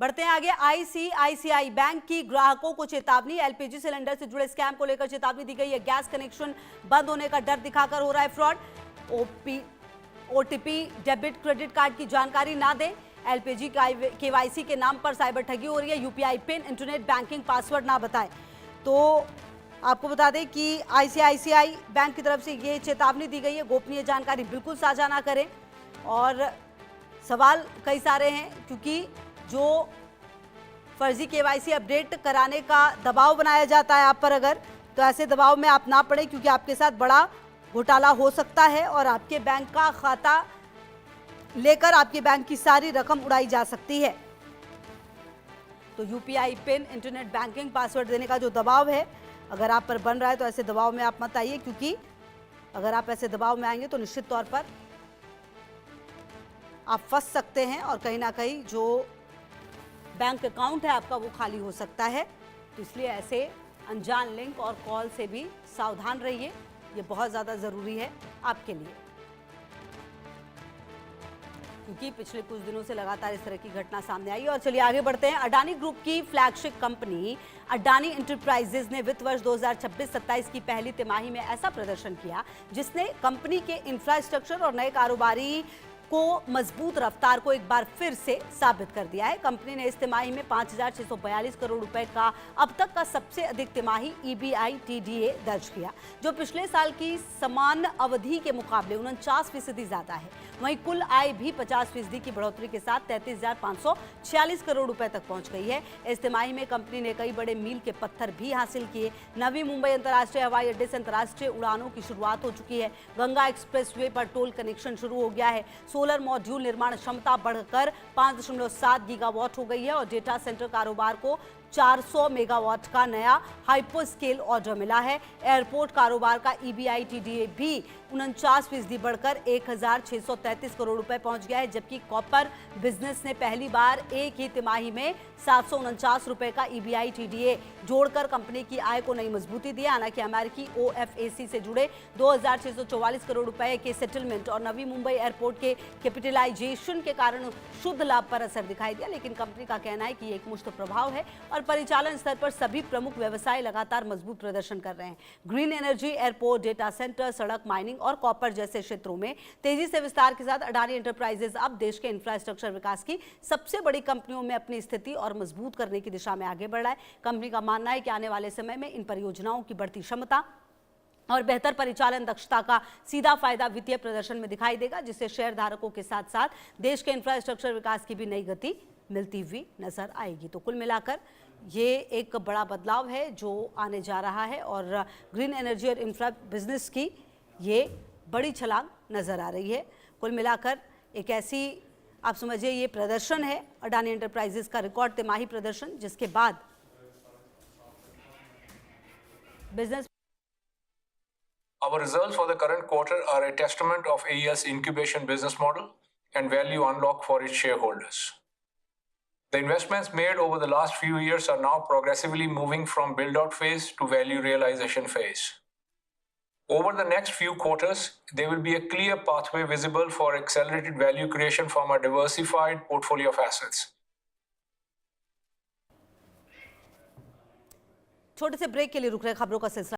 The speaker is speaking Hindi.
बढ़ते हैं आगे। आईसीआईसीआई बैंक की ग्राहकों को चेतावनी। एलपीजी सिलेंडर से जुड़े स्कैम को लेकर चेतावनी दी गई है। गैस कनेक्शन बंद होने का डर दिखाकर हो रहा है fraud. OTP debit credit card की जानकारी ना दें। एलपीजी केवाईसी के नाम पर साइबर ठगी हो रही है। UPI pin, internet banking password ना बताएं। तो आपको बता दें कि आईसीआईसीआई बैंक की तरफ से ये चेतावनी दी गई है, गोपनीय जानकारी बिल्कुल साझा ना करें। और सवाल कई सारे हैं, क्योंकि जो फर्जी केवाईसी अपडेट कराने का दबाव बनाया जाता है आप पर, अगर तो ऐसे दबाव में आप ना पड़े, क्योंकि आपके साथ बड़ा घोटाला हो सकता है और आपके बैंक का खाता लेकर आपके बैंक की सारी रकम उड़ाई जा सकती है। तो UPI pin, internet banking password देने का जो दबाव है, अगर आप पर बन रहा है तो ऐसे दबाव में आप मत आइए, क्योंकि अगर आप ऐसे दबाव में आएंगे तो निश्चित तौर पर आप फंस सकते हैं और कहीं ना कहीं जो बैंक अकाउंट है आपका वो खाली हो सकता है। तो इसलिए ऐसे अनजान लिंक और कॉल से भी सावधान रहिए, ये बहुत ज़्यादा ज़रूरी है आपके लिए, क्योंकि पिछले कुछ दिनों से लगातार इस तरह की घटना सामने आई। और चलिए आगे बढ़ते हैं। अडानी ग्रुप की फ्लैगशिप कंपनी अडानी एंटरप्राइजेज ने वित्त वर्ष 2026-27 की पहली तिमाही में ऐसा प्रदर्शन किया जिसने कंपनी के इंफ्रास्ट्रक्चर और नए कारोबारी को मजबूत रफ्तार को एक बार फिर से साबित कर दिया है। कंपनी ने इस तिमाही में 5,642 करोड़ रुपए का अब तक का सबसे अधिक तिमाही EBITDA दर्ज किया, जो पिछले साल की समान अवधि के मुकाबले 49% ज्यादा है। वहीं कुल आय भी 50% की बढ़ोतरी के साथ 33,546 करोड़ रुपए तक पहुंच गई है। इस तिमाही में कंपनी ने कई बड़े मील के पत्थर भी हासिल किए। नवी मुंबई अंतर्राष्ट्रीय हवाई अड्डे से अंतर्राष्ट्रीय उड़ानों की शुरुआत हो चुकी है। गंगा एक्सप्रेसवे पर टोल कनेक्शन शुरू हो गया है। सोलर मॉड्यूल निर्माण क्षमता बढ़कर 5.7 गीगावाट हो गई है और डेटा सेंटर कारोबार को 400 मेगावाट का नया हाइपर स्केल ऑर्डर मिला है। एयरपोर्ट कारोबार का EBITDA भी 49% बढ़कर 1,633 करोड़ रुपए पहुंच गया है, जबकि कॉपर बिजनेस ने पहली बार एक ही तिमाही में 749 रुपए का EBITDA जोड़कर कंपनी की आय को नई मजबूती दी। हालांकि अमेरिकी OFAC से जुड़े 2,644 करोड़ रुपए के सेटलमेंट और नवी मुंबई एयरपोर्ट के कैपिटलाइजेशन के कारण शुद्ध लाभ पर असर दिखाई दिया, लेकिन कंपनी का कहना है कि एक मुश्त प्रभाव है और परिचालन स्तर पर सभी प्रमुख व्यवसाय लगातार मजबूत प्रदर्शन कर रहे हैं। Green energy, airport, data centre, सड़क, माइनिंग और कॉपर जैसे क्षेत्रों में तेजी से विस्तार के साथ अडानी एंटरप्राइजेज अब देश के इंफ्रास्ट्रक्चर विकास की सबसे बड़ी कंपनियों में अपनी स्थिति और मजबूत करने की दिशा में आगे बढ़ रहा है। कंपनी का मानना है कि आने वाले समय में इन परियोजनाओं की बढ़ती क्षमता और बेहतर परिचालन दक्षता का सीधा फायदा वित्तीय प्रदर्शन में दिखाई देगा, जिससे शेयरधारकों के साथ साथ देश के इंफ्रास्ट्रक्चर विकास की भी नई गति मिलती हुई नजर आएगी। तो कुल मिलाकर ये एक बड़ा बदलाव है जो आने जा रहा है और ग्रीन एनर्जी और इंफ्रा बिजनेस की ये बड़ी छलांग नजर आ रही है। कुल मिलाकर एक ऐसी, आप समझिए, ये प्रदर्शन है अडानी एंटरप्राइजेस का रिकॉर्ड तिमाही प्रदर्शन, जिसके बाद business. Our results for the current quarter are a testament of AEL's incubation business model and value unlock for its shareholders. The investments made over the last few years are now progressively moving from build-out phase to value realization phase. Over the next few quarters, there will be a clear pathway visible for accelerated value creation from a diversified portfolio of assets. छोटे से ब्रेक के लिए रुक रहे खबरों का सिलसिला